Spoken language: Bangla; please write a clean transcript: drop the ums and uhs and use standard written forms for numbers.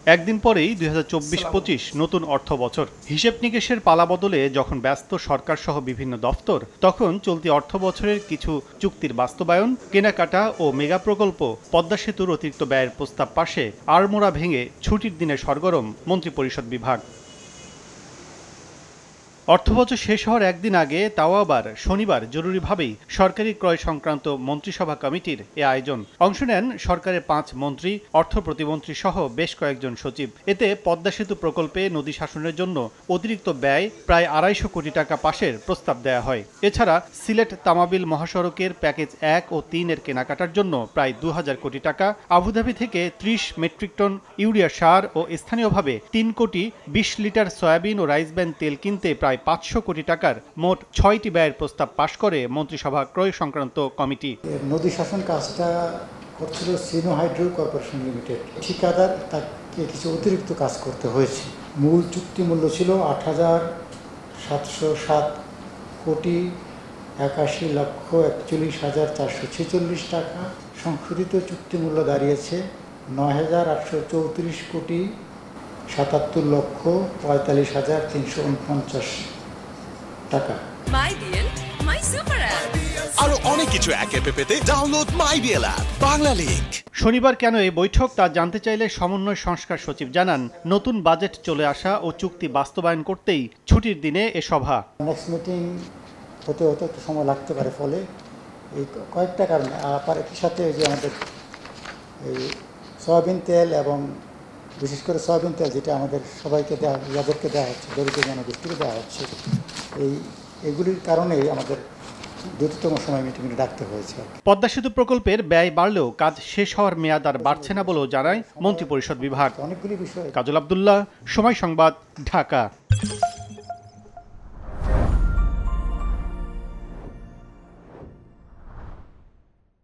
একদিন পরেই ২০২৪-২৫ নতুন অর্থ বছর। হিসেব নিকেশের পালাবদলে যখন ব্যস্ত সরকার সহ বিভিন্ন দফতর, তখন চলতি অর্থ বছরের কিছু চুক্তির বাস্তবায়ন, কেনাকাটা ও মেগা প্রকল্প, পদ্মা সেতুর অতিরিক্ত ব্যয়ের প্রস্তাব পাশে আড়মোড়া ভেঙে ছুটির দিনে সরগরম মন্ত্রিপরিষদ বিভাগ। অর্থবছর শেষ হওয়ার একদিন আগে, তাও আবার শনিবার, জরুরিভাবেই সরকারি ক্রয় সংক্রান্ত মন্ত্রিসভা কমিটির এ আয়োজন। অংশ নেন সরকারের ৫ মন্ত্রী, অর্থ প্রতিমন্ত্রী সহ বেশ কয়েকজন সচিব। এতে পদ্মা সেতু প্রকল্পে নদী শাসনের জন্য অতিরিক্ত ব্যয় প্রায় ২৫০ কোটি টাকা পাশের প্রস্তাব দেয়া হয়। এছাড়া সিলেট তামাবিল মহাসড়কের প্যাকেজ ১ ও ৩ এর কেনাকাটার জন্য প্রায় ২০০০ কোটি টাকা, আবুধাবি থেকে ৩০ মেট্রিক টন ইউরিয়া সার ও স্থানীয়ভাবে ৩ কোটি ২০ লিটার সয়াবিন ও রাইস ব্র্যান তেল কিনতে প্রায় ৫০০ কোটি টাকার মোট ৬টি ব্যয়ের প্রস্তাব পাশ করে মন্ত্রিসভা ক্রয় সংক্রান্ত কমিটি। নদী শাসন কাজটা করছিল সিনো হাইড্রো কর্পোরেশন লিমিটেড। ঠিকাদার তাকে কিছু অতিরিক্ত কাজ করতে হয়েছে। মূল চুক্তি মূল্য ছিল ৮,৭০৭ কোটি ৮১,৪১,৪46 টাকা। সংশোধিত চুক্তি মূল্য দাঁড়িয়েছে ৯,৮৩৪ কোটি ৭৭,৪৫,৩৪৯ টাকা। আরো অনেক কিছু একে পেতে ডাউনলোড মাইবিএল অ্যাপ বাংলা লিংক। শনিবার কেন এই বৈঠক তা জানতে চাইলে সমন্বয় সংস্কার সচিব জানান, নতুন বাজেট চলে আসা ও চুক্তি বাস্তবায়ন করতেই ছুটির দিনে এ সভা। নেক্সট মিটিং হতে একটু সময় লাগতে পারে, ফলে এই কয়েকটা কারণে। আবার একই সাথে যে আমাদের এই সয়াবিন তেল এবং বিশেষ করে সয়াবিন তেল, যেটা আমাদের সবাইকে যাদেরকে দেওয়া হচ্ছে, দরিদ্র জনগোষ্ঠীকে দেওয়া হচ্ছে, এগুলির কারণেই আমাদের দ্রুততম সময় মিটিং ডাকতে হয়েছে। পদ্মা সেতু প্রকল্পের ব্যয় বাড়লেও কাজ শেষ হওয়ার মেয়াদ আর বাড়ছে না বলেও জানায় মন্ত্রিপরিষদ বিভাগ। অনেকগুলি বিষয়। কাজল আব্দুল্লাহ, সময় সংবাদ, ঢাকা।